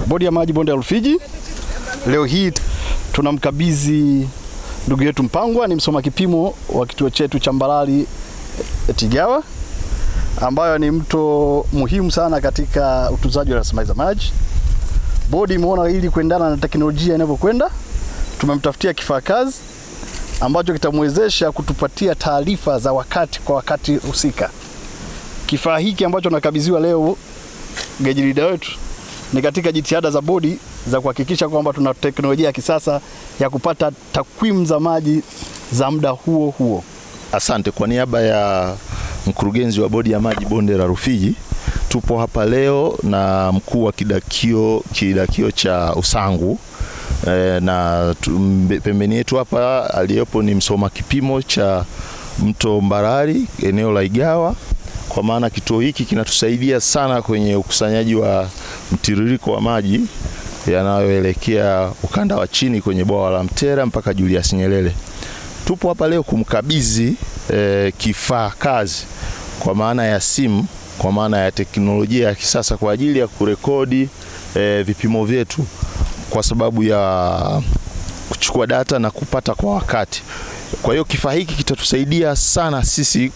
Bodi ya Maji Bonde la Rufiji. Leo hii tunamkabidhi ndugu yetu Mpangwa, ni msoma kipimo wa kituo chetu cha Mbalali Tigawa, ambayo ni mto muhimu sana katika utunzaji wa rasilimali za maji. Bodi imeona ili kuendana na teknolojia inavyokwenda, tumemtafutia kifaa kazi ambacho kitamwezesha kutupatia taarifa za kwa wakati husika. Kifaa hiki ambacho nakabidhiwa leo gauge reader wetu ni katika jitihada za bodi za kuhakikisha kwamba tuna teknolojia ya kisasa ya kupata takwimu za maji za muda huo huo. Asante. Kwa niaba ya mkurugenzi wa Bodi ya Maji Bonde la Rufiji, tupo hapa leo na mkuu wa kidakio cha Usangu na pembeni yetu hapa aliyepo ni msoma kipimo cha mto Mbalali eneo la Igawa. Kwa maana kituo hiki kinatusaidia sana kwenye ukusanyaji wa mtiririko wa maji yanayoelekea ukanda wa chini kwenye bwawa la Mtera mpaka Julius Nyerere. Tupo hapa leo kumkabidhi kifaa kazi kwa maana ya simu, kwa maana ya teknolojia ya kisasa kwa ajili ya kurekodi vipimo vyetu kwa sababu ya kuchukua data na kupata kwa wakati. Kwa hiyo kifaa hiki kitatusaidia sana sisi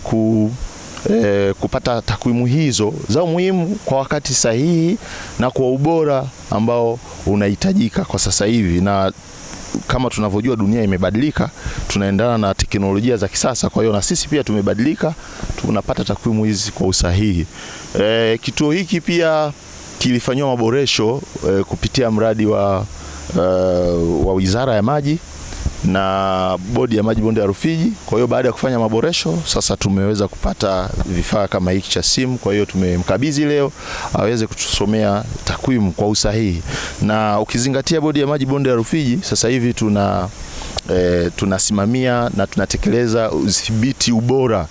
kupata takwimu hizo za umuhimu kwa wakati sahihi na kwa ubora ambao unahitajika kwa sasa hivi. Na kama tunavyojua dunia imebadilika, tunaendana na teknolojia za kisasa. Kwa hiyo na sisi pia tumebadilika, tunapata takwimu hizi kwa usahihi. Kituo hiki pia kilifanywa maboresho kupitia mradi wa Wizara ya Maji na Bodi ya Maji Bonde la Rufiji. Kwa hiyo baada ya kufanya maboresho, sasa tumeweza kupata vifaa kama hiki cha simu. Kwa hiyo tumemkabidhi leo aweze kutusomea takwimu kwa usahihi. Na ukizingatia Bodi ya Maji Bonde la Rufiji sasa hivi tunasimamia na tunatekeleza udhibiti ubora